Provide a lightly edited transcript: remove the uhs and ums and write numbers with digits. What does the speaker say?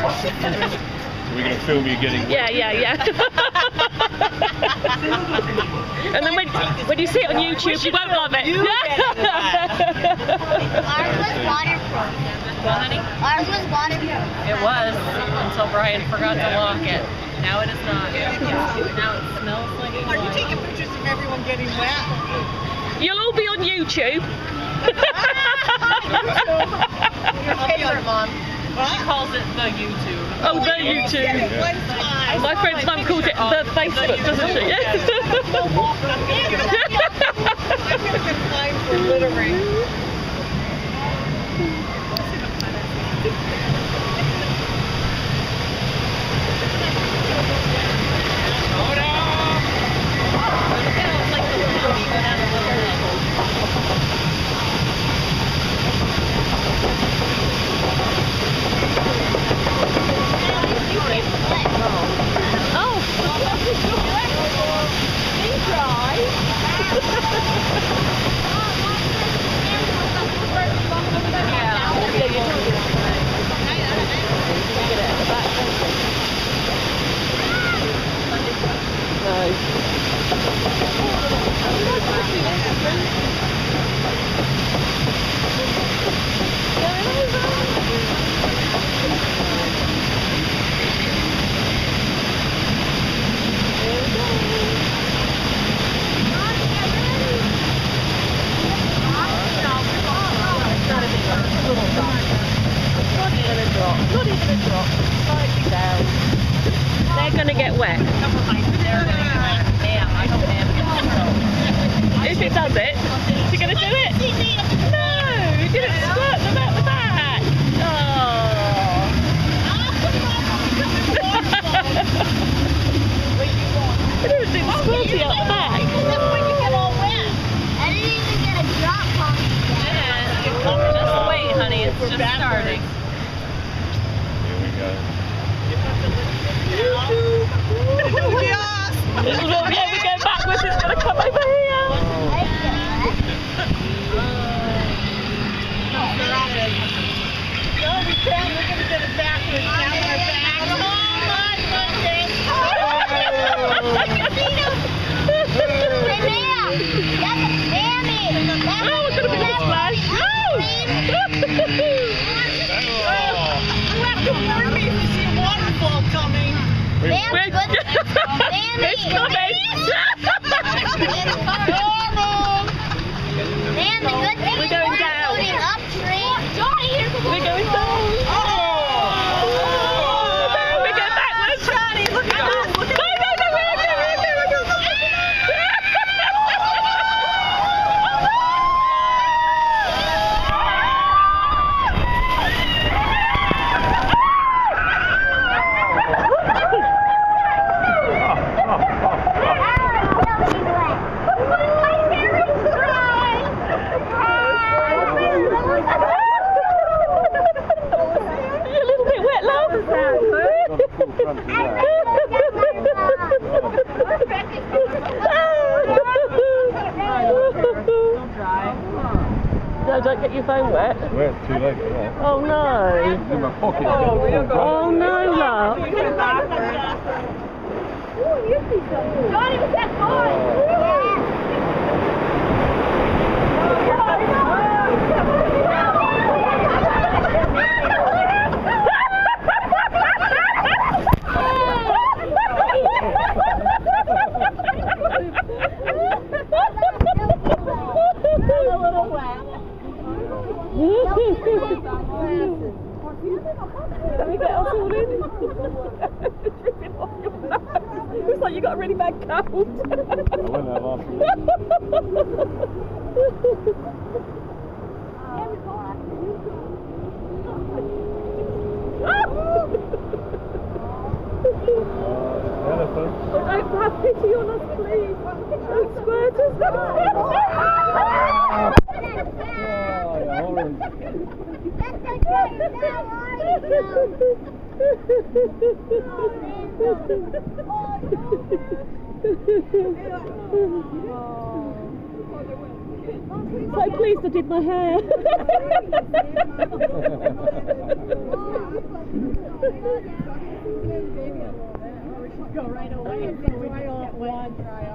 We're going to film you getting... Yeah. And then when you see it on YouTube, you won't love it. Ours was waterproof. What, honey? Ours was waterproof. It was, until Brian forgot to lock it. Now it is not. Now it smells like it. Are you taking pictures of everyone getting wet? You'll all be on YouTube. Your favorite mom. What? She calls it the YouTube. Oh, the YouTube. One time. My friend's mum calls it the Facebook, doesn't she? I'm gonna get fined for littering. It's like the little you go down the little hill. Not even a drop. Slightly down. They're going to get wet. Damn, I don't have If it does it, is he going to do it? No, he didn't squirt them out the back. Oh. He didn't do the squirty out the back. I didn't even get a drop on me. Just wait, honey. It's just starting. Here we go. Yes! This is what we're going backwards. It's going to come over here. No, we can't. We're going to get it backwards. Now we're back. Oh, my goodness. We're going down. We're going down. We're going backwards. Johnny, look at us. No, don't get your phone wet. Well, it's too late for that. Oh no. It's in my pocket. Oh no, love. Johnny, was that fun? Let me get us all in. Dripping off your nose. Looks like you got a really bad cold. I went there last week. Don't have pity on us, please. Don't squirt us. So pleased I did my hair. Go right away. So we just get wet and dry off.